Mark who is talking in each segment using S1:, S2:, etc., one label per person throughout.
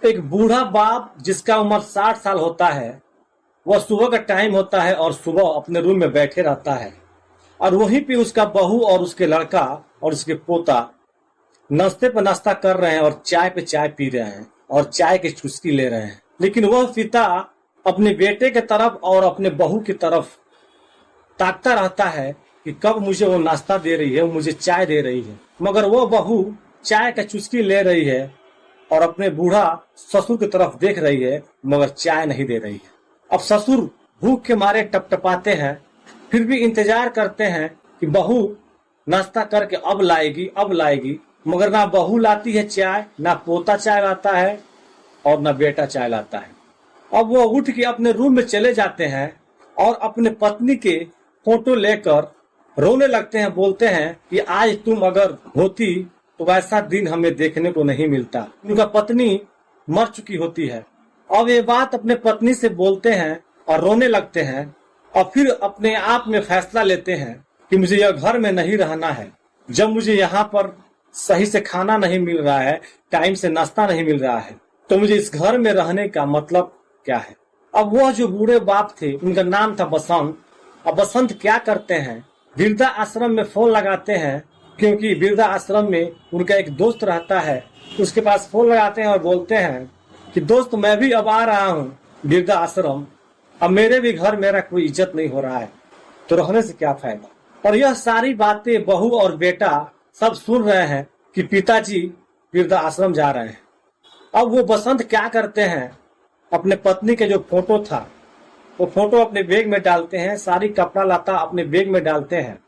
S1: एक बूढ़ा बाप जिसका उम्र 60 साल होता है, वह सुबह का टाइम होता है और सुबह अपने रूम में बैठे रहता है और वहीं पे उसका बहू और उसके लड़का और उसके पोता नाश्ते पर नाश्ता कर रहे हैं और चाय पे चाय पी रहे हैं और चाय की चुस्की ले रहे हैं। लेकिन वह पिता अपने बेटे के तरफ और अपने बहू की तरफ ताकता रहता है कि कब मुझे वो नाश्ता दे रही है, वो मुझे चाय दे रही है, मगर वो बहू चाय का चुस्की ले रही है और अपने बूढ़ा ससुर की तरफ देख रही है मगर चाय नहीं दे रही है। अब ससुर भूख के मारे टपटपाते हैं, फिर भी इंतजार करते हैं कि बहू नाश्ता करके अब लाएगी, मगर ना बहू लाती है चाय, ना पोता चाय लाता है और ना बेटा चाय लाता है। अब वो उठ के अपने रूम में चले जाते हैं और अपने पत्नी के फोटो लेकर रोने लगते हैं। बोलते हैं कि आज तुम अगर होती तो वैसा दिन हमें देखने को नहीं मिलता। उनका पत्नी मर चुकी होती है। अब ये बात अपने पत्नी से बोलते हैं और रोने लगते हैं और फिर अपने आप में फैसला लेते हैं कि मुझे यह घर में नहीं रहना है। जब मुझे यहाँ पर सही से खाना नहीं मिल रहा है, टाइम से नाश्ता नहीं मिल रहा है, तो मुझे इस घर में रहने का मतलब क्या है। अब वह जो बूढ़े बाप थे, उनका नाम था बसंत। अब बसंत क्या करते हैं, वृद्धा आश्रम में फोन लगाते हैं, क्योंकि वृद्धा आश्रम में उनका एक दोस्त रहता है। उसके पास फोन लगाते हैं और बोलते हैं कि दोस्त मैं भी अब आ रहा हूँ वृद्धा आश्रम, अब मेरे भी घर मेरा कोई इज्जत नहीं हो रहा है, तो रहने से क्या फायदा। और यह सारी बातें बहू और बेटा सब सुन रहे हैं कि पिताजी वृद्धा आश्रम जा रहे हैं। अब वो बसंत क्या करते हैं, अपने पत्नी के जो फोटो था वो फोटो अपने बैग में डालते हैं, सारी कपड़ा लता अपने बैग में डालते हैं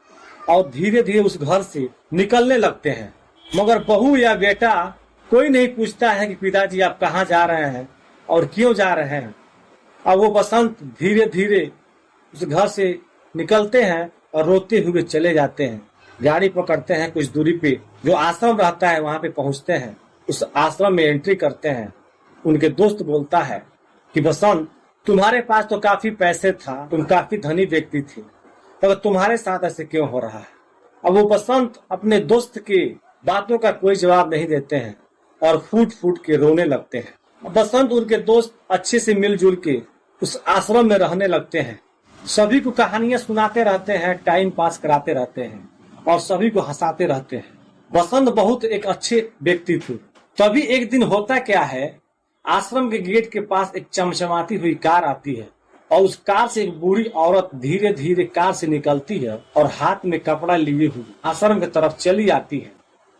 S1: और धीरे धीरे उस घर से निकलने लगते हैं। मगर बहू या बेटा कोई नहीं पूछता है कि पिताजी आप कहाँ जा रहे हैं और क्यों जा रहे हैं। अब वो बसंत धीरे धीरे उस घर से निकलते हैं और रोते हुए चले जाते हैं। गाड़ी पकड़ते हैं, कुछ दूरी पे जो आश्रम रहता है वहां पे पहुंचते हैं। उस आश्रम में एंट्री करते हैं। उनके दोस्त बोलता है कि बसंत तुम्हारे पास तो काफी पैसे था, तुम काफी धनी व्यक्ति थे, तो तुम्हारे साथ ऐसे क्यों हो रहा है। अब वो बसंत अपने दोस्त की बातों का कोई जवाब नहीं देते हैं और फूट फूट के रोने लगते हैं। बसंत उनके दोस्त अच्छे से मिलजुल के उस आश्रम में रहने लगते हैं। सभी को कहानियां सुनाते रहते हैं, टाइम पास कराते रहते हैं और सभी को हंसाते रहते हैं। बसंत बहुत एक अच्छे व्यक्ति थे। तभी एक दिन होता क्या है, आश्रम के गेट के पास एक चमचमाती हुई कार आती है और उस कार से एक बूढ़ी औरत धीरे धीरे कार से निकलती है और हाथ में कपड़ा लिए हुई आश्रम की तरफ चली आती है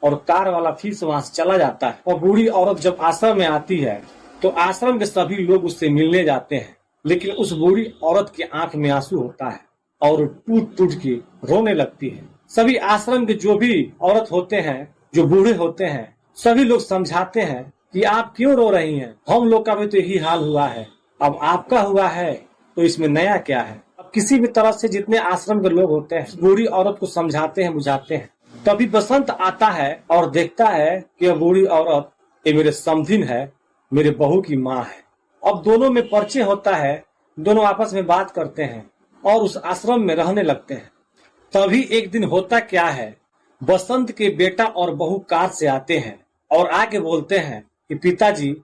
S1: और कार वाला फिर से वहां से चला जाता है। और बूढ़ी औरत जब आश्रम में आती है तो आश्रम के सभी लोग उससे मिलने जाते हैं, लेकिन उस बूढ़ी औरत की आंख में आंसू होता है और टूट टूट के रोने लगती है। सभी आश्रम के जो भी औरत होते हैं, जो बूढ़े होते हैं, सभी लोग समझाते हैं कि आप क्यों रो रही हैं, हम लोग का भी तो यही हाल हुआ है, अब आपका हुआ है तो इसमें नया क्या है। अब किसी भी तरफ से जितने आश्रम के लोग होते हैं बूढ़ी औरत को समझाते हैं, बुझाते हैं। तभी बसंत आता है और देखता है कि बूढ़ी औरत ये मेरे समधिन है, मेरे बहू की माँ है। अब दोनों में परिचय होता है, दोनों आपस में बात करते हैं और उस आश्रम में रहने लगते हैं। तभी एक दिन होता क्या है, बसंत के बेटा और बहू कार से आते हैं और आके बोलते हैं कि पिताजी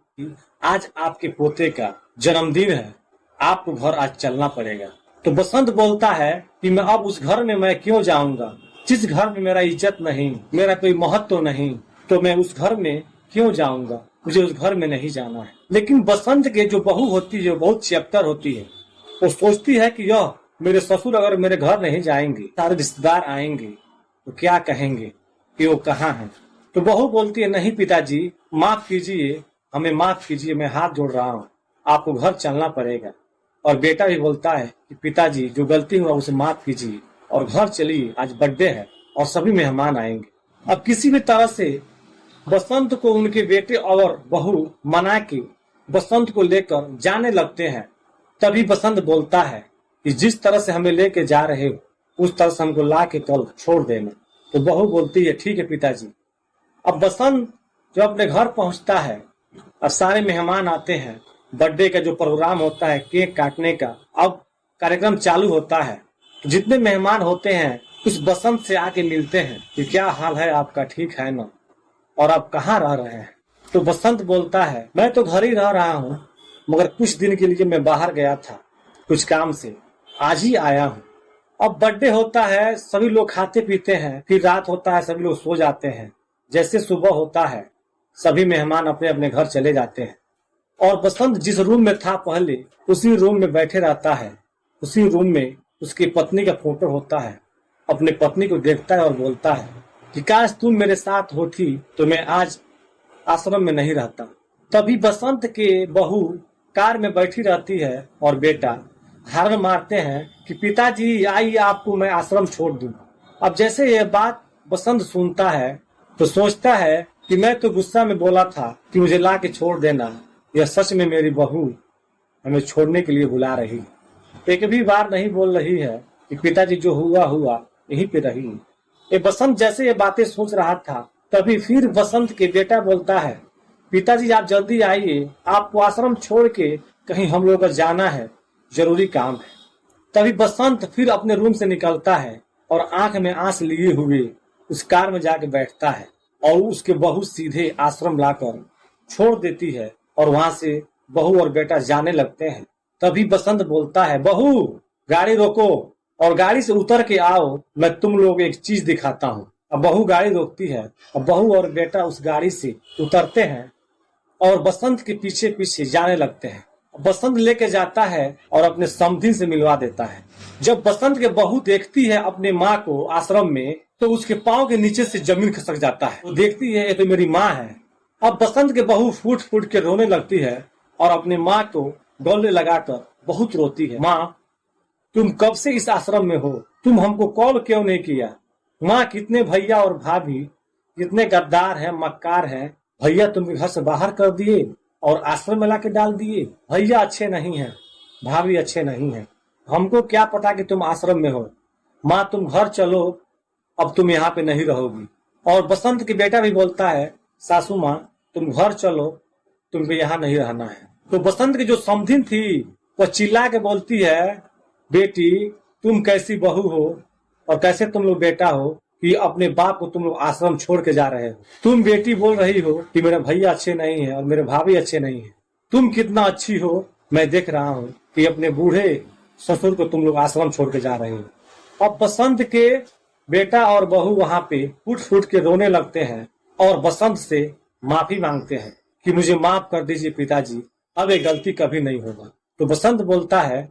S1: आज आपके पोते का जन्मदिन है, आपको घर आज चलना पड़ेगा। तो बसंत बोलता है कि मैं अब उस घर में मैं क्यों जाऊंगा, जिस घर में मेरा इज्जत नहीं, मेरा कोई महत्व नहीं, तो मैं उस घर में क्यों जाऊंगा, मुझे उस घर में नहीं जाना है। लेकिन बसंत के जो बहू होती है, जो बहुत चैप्टर होती है, वो सोचती है कि यह मेरे ससुर अगर मेरे घर नहीं जाएंगे, सारे रिश्तेदार आएंगे तो क्या कहेंगे कि वो कहाँ है। तो बहू बोलती है नहीं पिताजी माफ कीजिए, हमें माफ कीजिए, मैं हाथ जोड़ रहा हूँ, आपको घर चलना पड़ेगा। और बेटा भी बोलता है कि पिताजी जो गलती हुआ उसे माफ कीजिए और घर चलिए, आज बर्थडे है और सभी मेहमान आएंगे। अब किसी भी तरह से बसंत को उनके बेटे और बहू मना के बसंत को लेकर जाने लगते हैं। तभी बसंत बोलता है कि जिस तरह से हमें लेके जा रहे हो उस तरह से हमको ला के कल छोड़ देना। तो बहू बोलती है ठीक है पिताजी। अब बसंत जब अपने घर पहुंचता है और सारे मेहमान आते हैं, बर्थडे का जो प्रोग्राम होता है केक काटने का, अब कार्यक्रम चालू होता है। तो जितने मेहमान होते हैं उस बसंत से आके मिलते हैं कि क्या हाल है आपका, ठीक है ना, और आप कहाँ रह रहे हैं। तो बसंत बोलता है, मैं तो घर ही रह रहा हूँ, मगर कुछ दिन के लिए मैं बाहर गया था कुछ काम से, आज ही आया हूँ। अब बर्थडे होता है, सभी लोग खाते पीते हैं, फिर रात होता है, सभी लोग सो जाते हैं। जैसे सुबह होता है, सभी मेहमान अपने अपने घर चले जाते हैं और बसंत जिस रूम में था पहले, उसी रूम में बैठे रहता है। उसी रूम में उसकी पत्नी का फोटो होता है। अपनी पत्नी को देखता है और बोलता है कि काश तुम मेरे साथ होती तो मैं आज आश्रम में नहीं रहता। तभी बसंत के बहू कार में बैठी रहती है और बेटा हार्न मारते हैं कि पिताजी आइए, आपको मैं आश्रम छोड़ दूं। अब जैसे यह बात बसंत सुनता है तो सोचता है कि मैं तो गुस्सा में बोला था कि मुझे ला के छोड़ देना, यह सच में मेरी बहू हमें छोड़ने के लिए बुला रही। एक भी बार नहीं बोल रही है कि पिताजी जो हुआ हुआ, यहीं पे रही। ये बसंत जैसे ये बातें सोच रहा था, तभी फिर बसंत के बेटा बोलता है, पिताजी आप जल्दी आइए, आपको आश्रम छोड़ के कहीं हम लोग को जाना है, जरूरी काम है। तभी बसंत फिर अपने रूम से निकलता है और आंख में आंस लिए हुए उस कार में जाके बैठता है और उसके बहू सीधे आश्रम लाकर छोड़ देती है और वहां से बहू और बेटा जाने लगते हैं। तभी बसंत बोलता है, बहू गाड़ी रोको और गाड़ी से उतर के आओ, मैं तुम लोग एक चीज दिखाता हूँ। अब बहू गाड़ी रोकती है और बहू और बेटा उस गाड़ी से उतरते हैं और बसंत के पीछे पीछे जाने लगते हैं। बसंत लेके जाता है और अपने समधिन से मिलवा देता है। जब बसंत के बहू देखती है अपने माँ को आश्रम में, तो उसके पाँव के नीचे से जमीन खिसक जाता है। वो देखती है ये तो मेरी माँ है। अब बसंत के बहू फूट फूट के रोने लगती है और अपने माँ को गले लगाकर बहुत रोती है, माँ तुम कब से इस आश्रम में हो, तुम हमको कॉल क्यों नहीं किया। माँ कितने भैया और भाभी कितने गद्दार हैं, मक्कार हैं। भैया तुम्हें घर से बाहर कर दिए और आश्रम में लाके डाल दिए। भैया अच्छे नहीं हैं, भाभी अच्छे नहीं हैं, हमको क्या पता कि तुम आश्रम में हो। माँ तुम घर चलो, अब तुम यहाँ पे नहीं रहोगी। और बसंत के बेटा भी बोलता है, सासू माँ तुम घर चलो, तुमको यहाँ नहीं रहना है। तो बसंत की जो समधिन थी वह चिल्ला के बोलती है, बेटी तुम कैसी बहू हो और कैसे तुम लोग बेटा हो कि अपने बाप को तुम लोग आश्रम छोड़ के जा रहे हो। तुम बेटी बोल रही हो कि मेरे भैया अच्छे नहीं है और मेरे भाभी अच्छे नहीं है। तुम कितना अच्छी हो, मैं देख रहा हूँ कि अपने बूढ़े ससुर को तुम लोग आश्रम छोड़ के जा रहे हो। अब बसंत के बेटा और बहू वहां पे फूट फूट के रोने लगते हैं और बसंत से माफी मांगते हैं कि मुझे माफ कर दीजिए पिताजी, अब ये गलती कभी नहीं होगा। तो बसंत बोलता है,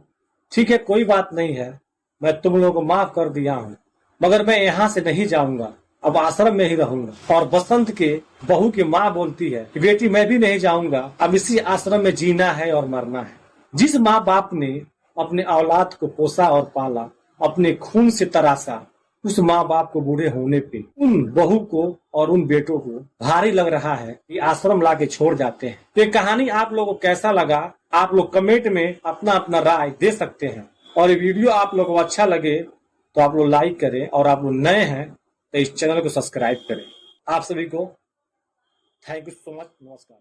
S1: ठीक है कोई बात नहीं है, मैं तुम लोगों को माफ कर दिया हूँ, मगर मैं यहाँ से नहीं जाऊंगा, अब आश्रम में ही रहूंगा। और बसंत के बहू की माँ बोलती है कि बेटी मैं भी नहीं जाऊंगा, अब इसी आश्रम में जीना है और मरना है। जिस माँ बाप ने अपने औलाद को पोसा और पाला, अपने खून से तरासा, उस माँ बाप को बूढ़े होने पे उन बहू को और उन बेटों को भारी लग रहा है कि आश्रम ला के छोड़ जाते हैं। ये कहानी आप लोगों को कैसा लगा, आप लोग कमेंट में अपना अपना राय दे सकते हैं। और ये वीडियो आप लोगों को अच्छा लगे तो आप लोग लाइक करें और आप लोग नए हैं तो इस चैनल को सब्सक्राइब करें। आप सभी को थैंक यू सो मच, नमस्कार।